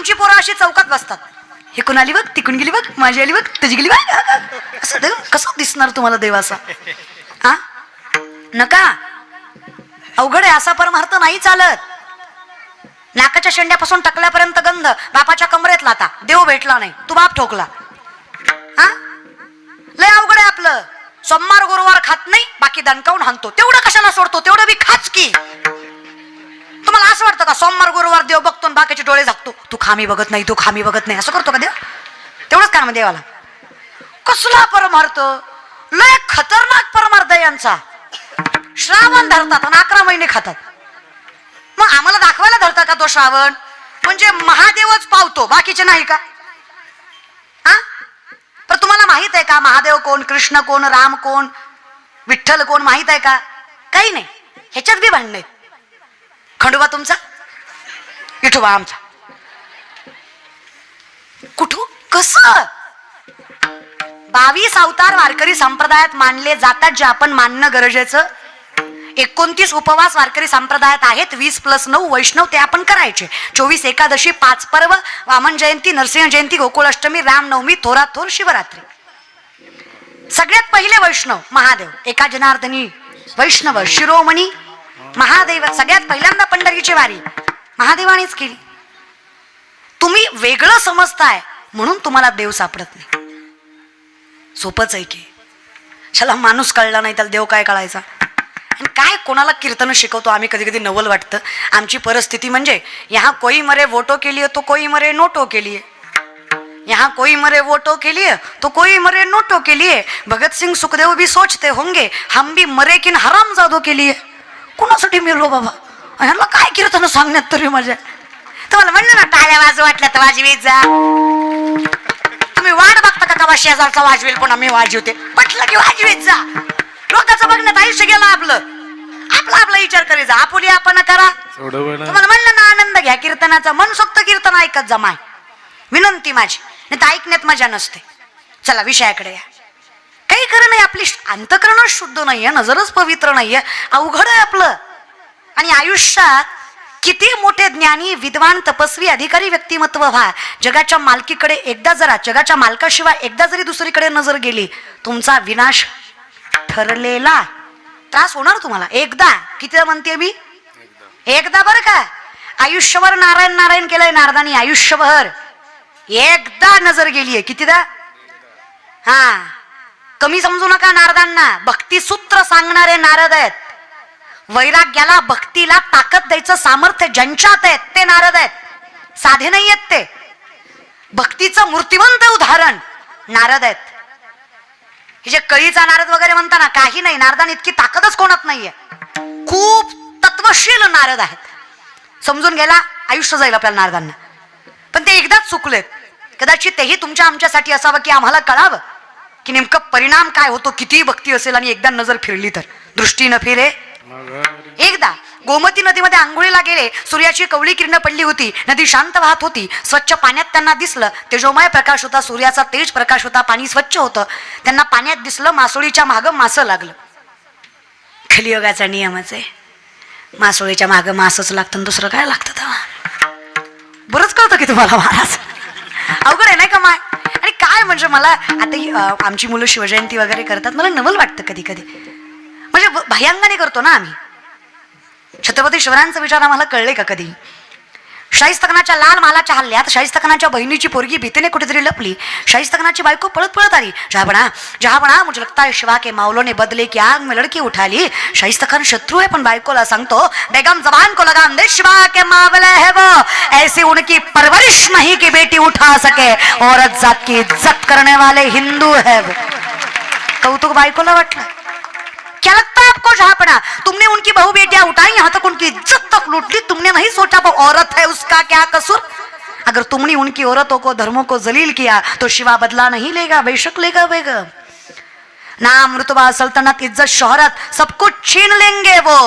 आमची पोरं अशी चौकात बसतात, हे कोण आली बघ, तिकून गेली बघ, माझी आली बघ, तुझी गेली बघ. असं देव कसं दिसणार तुम्हाला देव असा? हा नका, अवघड आहे. असा परमार्थ नाही चालत. नाकाच्या शेंड्यापासून टकल्यापर्यंत गंध, बापाच्या कमरेत लाता, देव भेटला नाही, तू बाप ठोकला. हा लय अवघड आहे आपलं. सोमवार गुरुवार खात नाही, बाकी दणकावून हाणतो. तेवढं कशाला सोडतो? तेवढं बी खाच की. तुम्हाला असं वाटतं का सोमवार गुरुवार देव बघतो आणि बाकीचे डोळे झाकतो? तू खामी बघत नाही, तू खामी बघत नाही, असं करतो का देव? तेवढंच काम देवाला. कसला परमार्थ, लय खतरनाक परमार्थ आहे यांचा. श्रावण धरतात आणि 11 महिने खातात. मग आम्हाला दाखवायला धरता का तो श्रावण? म्हणजे महादेवच पावतो, बाकीचे नाही का? हा पण तुम्हाला माहित आहे का महादेव कोण, कृष्ण कोण, राम कोण, विठ्ठल कोण माहित आहे का? काही नाही. ह्याच्यात बी भांडण आहेत. खंडोबा तुमचा, विठोबा आमचा. कुठं कसं? 22 अवतार वारकरी संप्रदायात मानले जातात, जे आपण मानणं गरजेचं. 29 उपवास वारकरी संप्रदायात आहेत, 20+9 वैष्णव, ते आपण करायचे. 24 एकादशी, 5 पर्व, वामन जयंती, नरसिंह जयंती, गोकुळाष्टमी, रामनवमी, थोरात थोर, शिवरात्री. सगळ्यात पहिले वैष्णव महादेव, एका जनार्दनी वैष्णव शिरोमणी महादेव. सगळ्यात पहिल्यांदा पंढरीची वारी महादेवानेच केली. तुम्ही वेगळं समजताय म्हणून तुम्हाला देव सापडत नाही. सोपंच आहे की. चला माणूस कळला नाही त्याला देव काय कळायचा? आणि काय कोणाला कीर्तन शिकवतो आम्ही, कधी कधी नवल वाटतं. आमची परिस्थिती म्हणजे यहाँ कोई मरे वोटो के लिए तो कोई मरे नोटो के लिए, यहाँ कोई मरे वोटो के लिए तो कोई मरे नोटो के लिए. भगत सिंह सुखदेव भी सोचते होंगे हम भी मरे किन हरामजादो के लिए. कुणासाठी मिळलो बाबा? ह्याला काय कीर्तन सांगण्यात तरी मजा. तुम्हाला म्हणलं ना टाळ्या वाजव वाटल्या तर वाजवीत जा. तुम्ही वाट बघता का कवा शेजारचा वाजवेल पण आम्ही वाजवते? म्हटलं की वाजवीत जा. लोकांचं बघण्यात आयुष्य गेलं आपलं. आपला विचार करी जा, आपुली आपण करा. तुम्हाला म्हणलं ना आनंद घ्या कीर्तनाचा, मनसोक्त कीर्तन ऐकत जा. माय विनंती माझी, नाही तर ऐकण्यात मजा नसते. चला विषयाकडे या. काही खरं नाही, आपली अंतकरणच शुद्ध नाहीये, नजरच पवित्र नाहीये, अवघड आहे आपलं. आणि आयुष्यात किती मोठे ज्ञानी, विद्वान, तपस्वी, अधिकारी व्यक्तिमत्व व्हा, जगाच्या मालकीकडे एकदा जरा, जगाच्या मालकाशिवाय एकदा जरी दुसरीकडे नजर गेली, तुमचा विनाश ठरलेला. त्रास होणार तुम्हाला एकदा. किती म्हणते मी? एकदा. बरं का? आयुष्यभर नारायण नारायण केलंय नारदानी, आयुष्यभर. एकदा नजर गेलीये. कितीदा? हा कमी समजू नका नारदांना. भक्ती सूत्र सांगणारे नारद आहेत. वैराग्याला, भक्तीला ताकद द्यायचं सामर्थ्य ज्यांच्यात आहेत ते नारद आहेत. साधे नाही आहेत ते. भक्तीचं मूर्तिवंत उदाहरण नारद आहेत. हे जे कळीचा नारद वगैरे म्हणता ना, काही नाही. नारदान इतकी ताकदच कोणात नाहीये. खूप तत्वशील नारद आहेत. समजून गेला आयुष्य जाईल आपल्याला नारदांना. पण ते एकदाच चुकलेत. कदाचित तेही तुमच्या आमच्यासाठी असावं की आम्हाला कळावं की नेमकं परिणाम काय होतो. कितीही भक्ती असेल आणि एकदा नजर फिरली तर. दृष्टी न फिरे एकदा. गोमती नदीमध्ये आंघोळीला गेले. सूर्याची कवळी किरण पडली होती. नदी शांत वाहत होती. स्वच्छ पाण्यात त्यांना दिसलं. तेजोमय प्रकाश होता. सूर्याचा तेज प्रकाश होता. पाणी स्वच्छ होतं. त्यांना पाण्यात दिसलं. मासोळीच्या मागं मासं लागलं. कलियुगाचा नियमच आहे. मासोळीच्या मागं मासच लागतं, दुसरं काय लागतं तेव्हा? बरंच कळतं की तुम्हाला महाराज. अवघड आहे नाही का माय? आणि काय म्हणजे मला आता आमची मुलं शिवजयंती वगैरे करतात, मला नवल वाटतं कधी कधी. म्हणजे भयांगाने करतो ना आम्ही. छत्रपती शिवरायांचा विचार आम्हाला कळले का कधी? शाहिस्तखानाच्या लाल मालाच्या हल्ल्यात शाहिस्तखानाच्या बहिणीची पोरगी भीतीने कुठेतरी लपली. शाहिस्तखानाची बायको पळत पळत आली. जहाबणा मुझे लगता है शिवा के मावलों ने बदले की आग में लड़की उठा ली. शाहिस्तखान शत्रु है पण बायकोला सांगतो, बेगम जबान को लगाम दे, शिवा के मावले है वो, ऐसी उनकी परवरिश नहीं कि बेटी उठा सके, औरत जात की इज्जत करने वाले हिंदू है वो. कौतुक बायकोला वाटलं. क्या लगता है आपको जहापना? तुमने उनकी बहू बेटियां उठाई, यहाँ तक उनकी इज्जत तक लूट ली. तुमने नहीं सोचा वो औरत है, उसका क्या कसूर? अगर तुमने उनकी औरतों को, धर्मों को जलील किया तो शिवा बदला नहीं लेगा. बेशक लेगा बेगम. नाम, रुतबा, सल्तनत, इज्जत, शोहरत सब कुछ छीन लेंगे वो.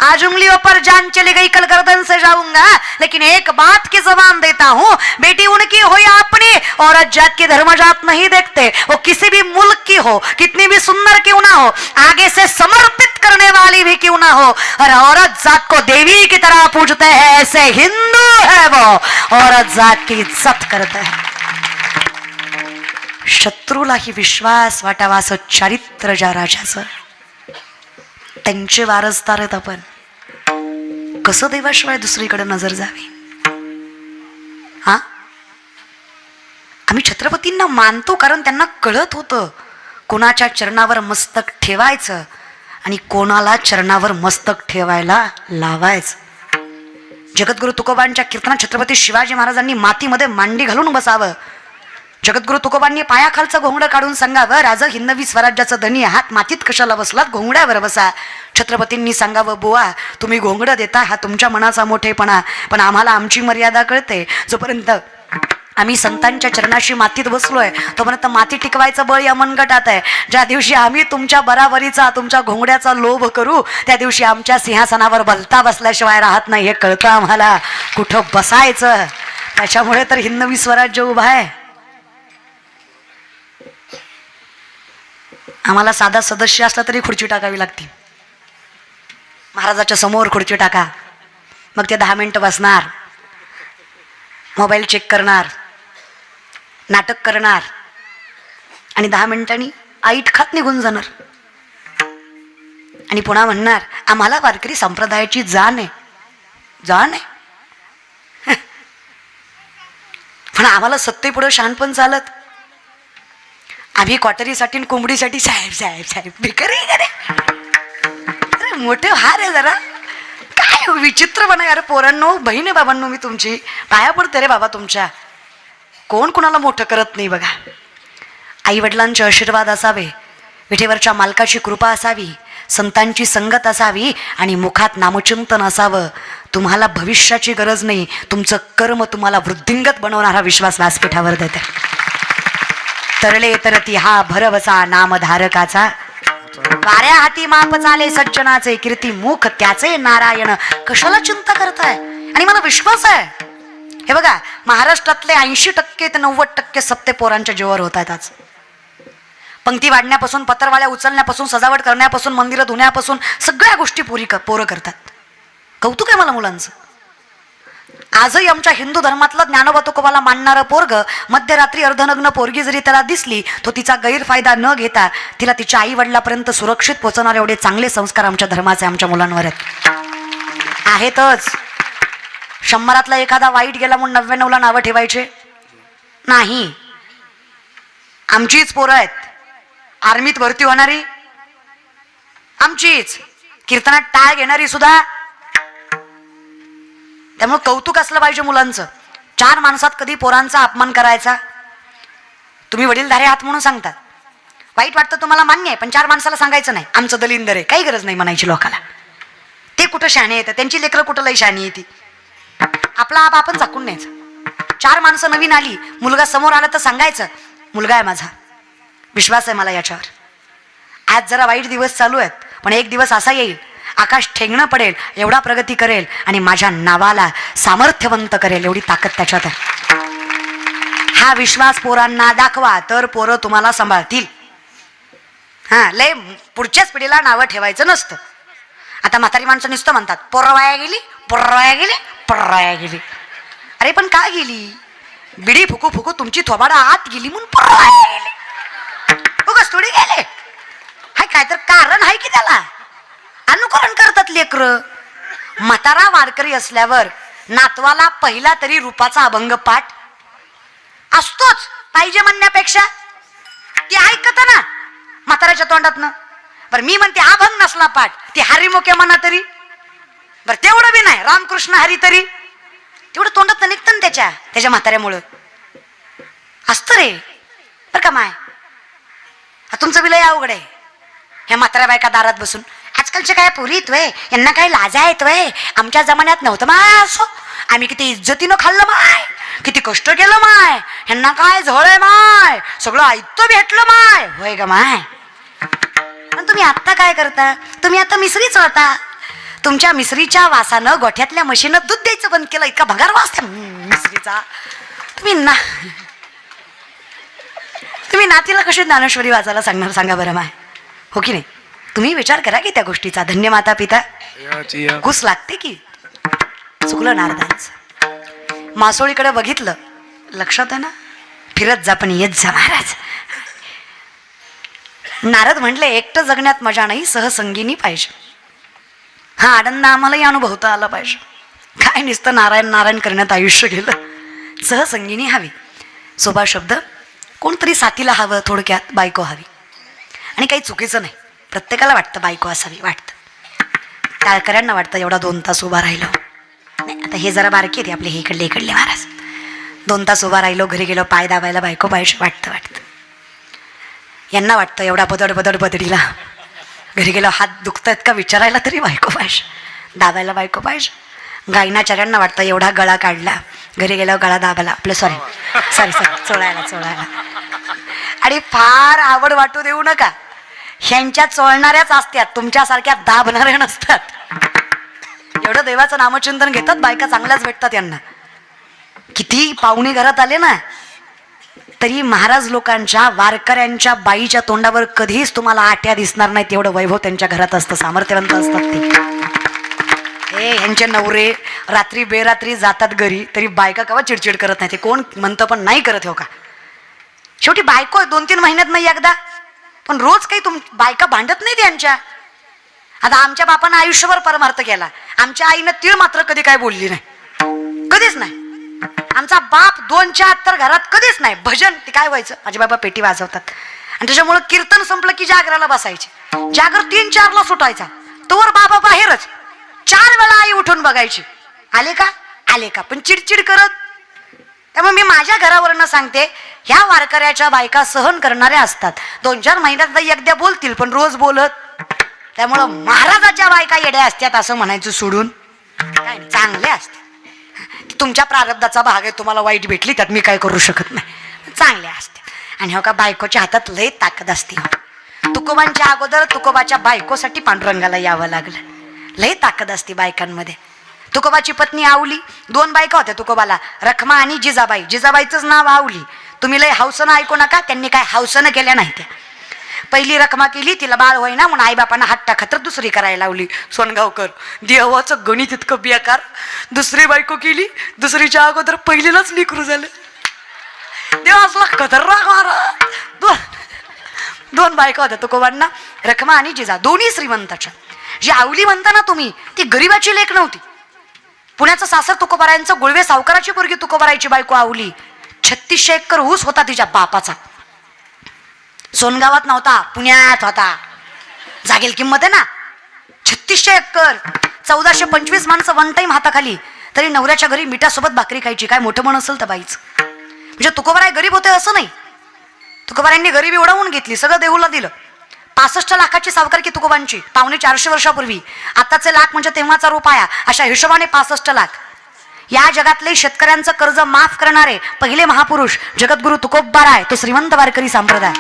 आज उंगलियों पर जान चली गई, कल गर्दन से जाऊंगा, लेकिन एक बात की जबान देता हूँ, बेटी उनकी हो या अपनी, औरत जात की धर्म जात नहीं देखते। वो किसी भी मुल्क की हो, कितनी भी सुंदर क्यों ना हो, आगे से समर्पित करने वाली भी क्यों ना हो, और औरत जात को देवी की तरह पूजते हैं, ऐसे हिंदू है वो, औरत जात की इज्जत करते हैं। शत्रूलाही विश्वास वाटावा असं चारित्र्य ज्या राजाचं, त्यांचे वारसदार आहेत आपण, कसं देवाशिवाय दुसरीकडे नजर जावी? हा, आम्ही छत्रपतींना मानतो कारण त्यांना कळत होतं कोणाच्या चरणावर मस्तक ठेवायचं आणि कोणाला चरणावर मस्तक ठेवायला लावायचं। जगद्गुरु तुकोबांच्या कीर्तनात छत्रपती शिवाजी महाराजांनी मातीमध्ये मांडी घालून बसावं। जगद्गुरु तुकोबांनी पायाखालचं घोंगडं काढून सांगावं, राजा हिंदवी स्वराज्याचं धनी आहात, मातीत कशाला बसलात, घोंगड्यावर बसा। छत्रपतींनी सांगावं, बुवा तुम्ही घोंगडं देता हा तुमच्या मनाचा मोठेपणा, पण आम्हाला आमची मर्यादा कळते। जोपर्यंत आम्ही संतांच्या चरणाशी मातीत बसलोय तोपर्यंत माती टिकवायचं बळ या मनगटात आहे। ज्या दिवशी आम्ही तुमच्या बराबरीचा, तुमच्या घोंगड्याचा लोभ करू, त्या दिवशी आमच्या सिंहासनावर बलता बसल्याशिवाय राहत नाही, हे कळतं आम्हाला, कुठं बसायचं। त्याच्यामुळे तर हिंदवी स्वराज्य उभा आहे। आम्हाला साधा सदस्य असला तरी खुर्ची टाकावी लागते, महाराजाच्या समोर खुर्ची टाका, मग ते 10 मिनिटं बसणार, मोबाईल चेक करणार, नाटक करणार आणि 10 मिनिटांनी आईट खात निघून जाणार आणि पुन्हा म्हणणार आम्हाला वारकरी संप्रदायाची जाण आहे, जाण आहे। पण आम्हाला सत्तेपुढं शहाणपण चालत, आम्ही क्वार्टरीसाठी आणि कोंबडीसाठी साहेब साहेब साहेब भिकारी मोठे हार आहे जरा, काय विचित्र बना यार पोरांनो, बहिणी बाबांनो, मी तुमची पाया पडते रे बाबा तुमच्या, कोण कुणाला मोठं करत नाही बघा। आई वडिलांचे आशीर्वाद असावे, विठेवरच्या मालकाची कृपा असावी, संतांची संगत असावी आणि मुखात नामचिंतन असावं। तुम्हाला भविष्याची गरज नाही, तुमचं कर्म तुम्हाला वृद्धिंगत बनवणारा विश्वास व्यासपीठावर देते। तरले तरती हा भरवसा नामधारकाचा, वाऱ्या हाती माप चाले सज्जनाचे, कीर्ती मुख त्याचे नारायण, कशाला चिंता करताय? आणि मला विश्वास आहे, हे बघा महाराष्ट्रातले 80% ते 90% सप्ते पोरांच्या जीवावर होत आहेत आज। पंक्ती वाढण्यापासून, पत्रवाळ्या उचलण्यापासून, सजावट करण्यापासून, मंदिरं धुण्यापासून सगळ्या गोष्टी पोरं करतात। कौतुक आहे मला मुलांचं। आजही आमच्या हिंदू धर्मातलं ज्ञानोबा तुकोबाला मानणारं पोरग मध्यरात्री अर्धनग्न पोरगी जरी त्याला दिसली, तो तिचा गैरफायदा न घेता तिला तिच्या आई वडिलापर्यंत सुरक्षित पोहोचवणारे एवढे चांगले संस्कार आमच्या धर्माचे आमच्या मुलांवर आहेतच। 100तला एखादा वाईट गेला म्हणून 99ला नावं ठेवायचे नाही। आमचीच पोरं आहेत, आर्मीत भरती होणारी आमचीच, कीर्तनात टाळ घेणारी सुद्धा। त्यामुळे कौतुक असलं पाहिजे मुलांचं। 4 माणसात कधी पोरांचा अपमान करायचा? तुम्ही वडीलधारे आहात म्हणून सांगतात, वाईट वाटतं तुम्हाला मान्य आहे, पण 4 माणसाला सांगायचं नाही आमचं दलिंदर आहे, काही गरज नाही म्हणायची लोकाला। ते कुठं शहाणे येतं, त्यांची लेकरं कुठं लई शहाणी येते, आपला आप आपण झाकून न्यायचं। 4 माणसं नवीन आली, मुलगा समोर आला तर सांगायचं मुलगा आहे माझा, विश्वास आहे मला याच्यावर। आज जरा वाईट दिवस चालू आहेत, पण एक दिवस असा येईल आकाश ठेंगणं पडेल, एवढा प्रगती करेल आणि माझ्या नावाला सामर्थ्यवंत करेल, एवढी ताकद त्याच्यात आहे। हा विश्वास पोरांना दाखवा तर पोरं तुम्हाला सांभाळतील। हा, लय पुढच्याच पिढीला नावं ठेवायचं नसतं। आता म्हातारी माणसं नुसतं म्हणतात पोरं वाया गेली, पोरं वाया गेली, पोरं वाया गेली। अरे पण काय गेली? बिडी फुकू फुकू तुमची थोबाडा आत गेली म्हणून पोरं वाया गेली, उगाच थोडी गेले। हाय काय तर कारण आहे की त्याला, अनुकरण करतात लेकरं। म्हातारा वारकरी असल्यावर नातवाला पहिला तरी रूपाचा अभंग पाठ असतोच, पाहिजे म्हणण्यापेक्षा ती ऐकत ना म्हाताऱ्याच्या तोंडातनं। बरं मी म्हणते अभंग नसला पाठ, ती हरिमुखे म्हणा तरी, बरं तेवढं बी नाही रामकृष्ण हरी तरी तेवढं तोंडात निघतं ना त्याच्या म्हाताऱ्यामुळं असतं रे। बरं का माय, तुमचं विलय अवघड आहे। ह्या म्हाताऱ्या बायका दारात बसून आजकालचे काय पोरी येतोय, यांना काय लाजा येतोय, आमच्या जमान्यात नव्हतं माय असो, आम्ही किती इज्जतीनं खाल्लं माय, किती कष्ट केलं माय, ह्यांना काय झळ माय, सगळं ऐकतो भेटलं माय, होय ग माय। पण तुम्ही आता काय करता? तुम्ही आता मिसरी चळता, तुमच्या मिसरीच्या वासानं गोठ्यातल्या म्हशीनं दूध द्यायचं बंद केलं. इतका भंगार वास त्या मिसरीचा. तुम्ही नातीला कशी ज्ञानेश्वरी वाचायला सांगणार सांगा बरं माय, हो की नाही? तुम्ही विचार करा की त्या गोष्टीचा. धन्य माता पिता घुस लागते की. चुकलं नारदांचं. मासोळीकडे बघितलं, लक्षात आहे ना, फिरत जा पण येत जा महाराज. नारद म्हटले एकटं जगण्यात मजा नाही, सहसंगीनी पाहिजे. हा आनंद आम्हालाही अनुभवता आला पाहिजे. काय नुसतं नारायण नारायण करण्यात आयुष्य गेलं. सहसंगीनी हवी. सोबा शब्द कोणतरी साथीला हवं. थोडक्यात बायको हवी. आणि काही चुकीचं नाही, प्रत्येकाला वाटतं बायको असावी, वाटतं. टाळकऱ्यांना वाटतं एवढा 2 तास उभा राहिलो. नाही आता हे जरा बारकी आहे आपले, हे इकडले महाराज. 2 तास उभा राहिलो, घरी गेलो, पाय दाबायला बायको पाहिजे, वाटतं. यांना वाटतं एवढा बदड बदडीला घरी गेलो हात दुखतायत का विचारायला तरी बायको पाहिजे, दाबायला बायको पाहिजे. गायनाचार्यांना वाटतं एवढा गळा काढला, घरी गेल्यावर गळा दाबायला आपलं सॉरी चोळायला. आणि फार आवड वाटू देऊ नका, ह्यांच्या चोळणाऱ्याच असतात, तुमच्यासारख्या दाबणाऱ्या नसतात. एवढं देवाचं नामचिंतन घेतात बायका, चांगल्याच भेटतात यांना. किती पाहुणे घरात आले ना तरी महाराज लोकांच्या वारकऱ्यांच्या बाईच्या तोंडावर कधीच तुम्हाला आट्या दिसणार नाही. तेवढं वैभव त्यांच्या घरात असतं, सामर्थ्यवंत असतात ते. ह्यांचे नवरे रात्री बेरात्री जातात घरी, तरी बायका केव्हा चिडचिड करत नाही. ते कोण म्हणतं पण नाही करत, हो का? शेवटी बायको 2-3 महिन्यात नाही एकदा, पण रोज काही बायका भांडत नाही त्यांच्या. आता आमच्या बापानं आयुष्यभर परमार्थ केला, आमच्या आईनं तीळ मात्र कधी काय बोलली नाही, कधीच नाही. आमचा बाप 2-4 घरात कधीच नाही. भजन ते काय व्हायचं, माझे बाबा पेटी वाजवतात आणि त्याच्यामुळे कीर्तन संपलं की जागराला बसायचे. जागर 3-4ला सुटायचा, तोवर बाबा बाहेरच. 4 वेळा आई उठून बघायची, आले का, पण चिडचिड करत. त्यामुळे मी माझ्या घरावरनं सांगते, ह्या वारकऱ्याच्या बायका सहन करणाऱ्या असतात. 2-4 महिन्यात एकदा बोलतील, पण रोज बोलत. त्यामुळं महाराजाच्या बायका येड्या असतात असं म्हणायचं सोडून काय, चांगले असतात. तुमच्या प्रारब्धाचा भाग आहे, तुम्हाला वाईट भेटली त्यात मी काय करू शकत नाही, चांगले असते. आणि हो का, बायकोच्या हातात लय ताकद असते. तुकोबांच्या अगोदर तुकोबाच्या बायकोसाठी पांडुरंगाला यावं लागलं. लय ताकद असते बायकांमध्ये. तुकोबाची पत्नी आवली, 2 बायका होत्या तुकोबाला, रखमा आणि जिजाबाई. जिजाबाईचंच नाव आवली. तुम्ही लय हौसनं ऐकू नका, त्यांनी काय हौसनं केल्या नाही त्या. पहिली रखमा केली, तिला बाळ होईना म्हणून आईबापांना हट्टा खातर दुसरी करायला लावली. सोनगावकर देवाचं गणित इतकं बेकार. दुसरी बायको केली, दुसरीच्या अगोदर पहिलीलाच लेकरू झालं. देवासला खतरनाक मारा. 2 बायका होत्या तुकोबांना, रखमा आणि जिजा, दोन्ही श्रीमंताच्या. जी आवली म्हणता ना तुम्ही, ती गरीबाची लेक नव्हती. पुण्याचं सासर तुकोबारायांचं, गुळवे सावकाराची पोरगी तुकोबारायची बायको आवली. 3600 एकर ऊस होता तिच्या बापाचा. सोनगावात नव्हता, पुण्यात होता. जागेल किंमत आहे ना. 3600 एकर, 1425 माणसं वन टाइम हाताखाली. तरी नवऱ्याच्या घरी मिठासोबत भाकरी खायची. काय मोठं मन असेल तर बाईच. म्हणजे तुकोबाराय गरीब होते असं नाही. तुकोबारायांनी गरिबी उडवून घेतली, सगळं देऊला दिलं. 65 लाखाची सावकारकी तुकोबांची, 450 वर्षापूर्वी. आताचे लाख म्हणजे तेव्हाचा रुपया, अशा हिशोबाने 65 लाख. या जगातले शेतकऱ्यांचं कर्ज माफ करणारे पहिले महापुरुष जगद्गुरु तुकोबाराय, तो श्रीमंत वारकरी संप्रदाय.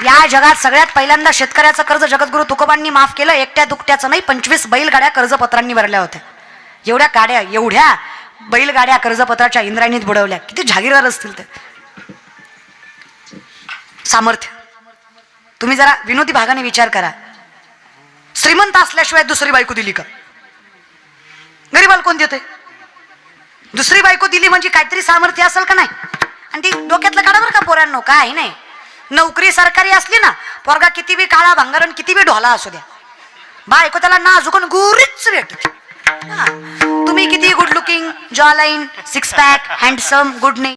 या जगात सगळ्यात पहिल्यांदा शेतकऱ्याचं कर्ज जगद्गुरु तुकोबांनी माफ केलं. एकट्या दुकट्याचं नाही, 25 बैलगाड्या कर्जपत्रांनी भरल्या होत्या. एवढ्या बैलगाड्या कर्जपत्राच्या इंद्रायणीत बुडवल्या. किती जागीरदार असतील ते. सामर्थ्य. तुम्ही जरा विनोदी भागाने विचार करा, श्रीमंत असल्याशिवाय दुसरी बायको दिली का? गरीबाला कोण देते? दुसरी बायको दिली म्हणजे काहीतरी सामर्थ्य असेल का नाही? आणि ती डोक्यातलं काढा बरं का पोरांनो, काय नाही. नोकरी सरकारी असली ना, पोरगा किती बी काळा भांगारण किती बी ढोला असू द्या, बायको त्याला नाजुकून गुरीच भेटते. तुम्ही किती गुड लुकिंग, जॉ line, 6 pack, handsome, good neck,